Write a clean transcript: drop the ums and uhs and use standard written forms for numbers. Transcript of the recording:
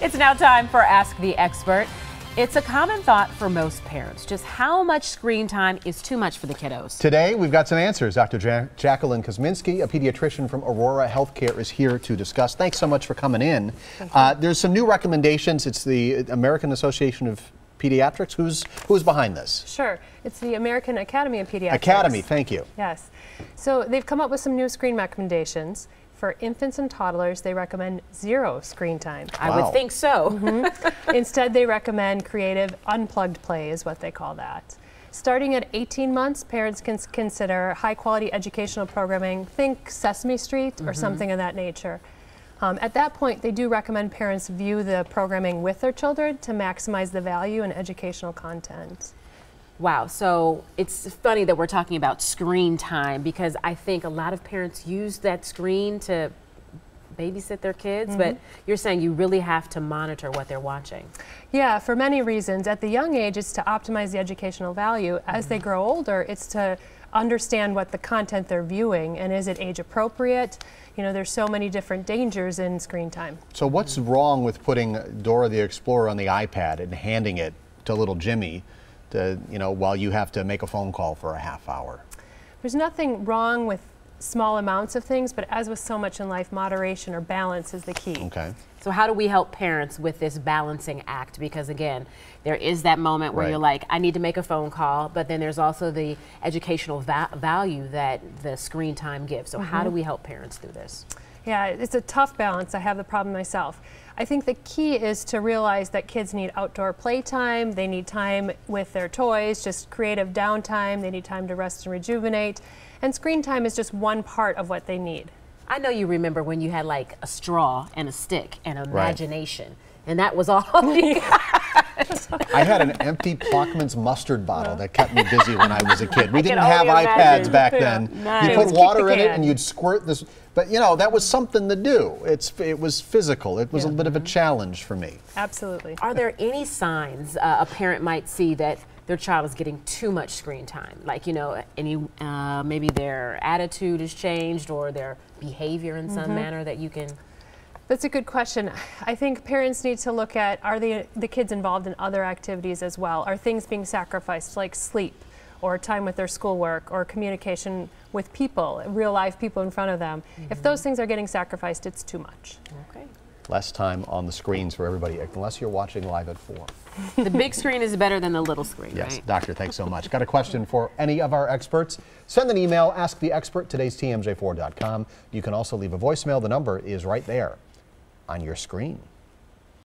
It's now time for Ask the Expert. It's a common thought for most parents. Just how much screen time is too much for the kiddos? Today, we've got some answers. Dr. Jacqueline Kosminski, a pediatrician from Aurora Healthcare, is here to discuss. Thanks so much for coming in. There's some new recommendations. It's the American Association of Pediatrics. Who's behind this? Sure. It's the American Academy of Pediatrics. Academy, thank you. Yes. So they've come up with some new screen recommendations. For infants and toddlers, they recommend 0 screen time. I would think so. Instead, they recommend creative unplugged play is what they call that. Starting at 18 months, parents can consider high-quality educational programming. Think Sesame Street or something of that nature. At that point, they do recommend parents view the programming with their children to maximize the value and educational content. Wow, so it's funny that we're talking about screen time because I think a lot of parents use that screen to babysit their kids, but you're saying you really have to monitor what they're watching. Yeah, for many reasons. At the young age, it's to optimize the educational value. As they grow older, it's to understand what the content they're viewing and is it age appropriate. You know, there's so many different dangers in screen time. So what's wrong with putting Dora the Explorer on the iPad and handing it to little Jimmy while you have to make a phone call for a half hour? There's nothing wrong with small amounts of things, but as with so much in life, moderation or balance is the key. Okay. So how do we help parents with this balancing act? Because again, there is that moment where you're like, I need to make a phone call, but then there's also the educational value that the screen time gives. So how do we help parents through this? Yeah, it's a tough balance. I have the problem myself. I think the key is to realize that kids need outdoor playtime, they need time with their toys, just creative downtime, they need time to rest and rejuvenate, and screen time is just one part of what they need. I know you remember when you had like a straw and a stick and imagination, and that was all you got. I had an empty Plockman's mustard bottle that kept me busy when I was a kid. We didn't have iPads back then. Nice. You put water in it and you'd squirt this, but you know, that was something to do. It was physical. It was a bit of a challenge for me. Absolutely. Are there any signs a parent might see that their child is getting too much screen time? Like, you know, maybe their attitude has changed or their behavior in some manner that you can... That's a good question. I think parents need to look at, are the kids involved in other activities as well? Are things being sacrificed like sleep or time with their schoolwork or communication with people, real life people in front of them? If those things are getting sacrificed, it's too much. Okay. Less time on the screens for everybody, unless you're watching live at 4. The big screen is better than the little screen, Yes, right? Doctor, thanks so much. Got a question for any of our experts? Send an email, asktheexpert, today's TMJ4.com. You can also leave a voicemail. The number is right there on your screen.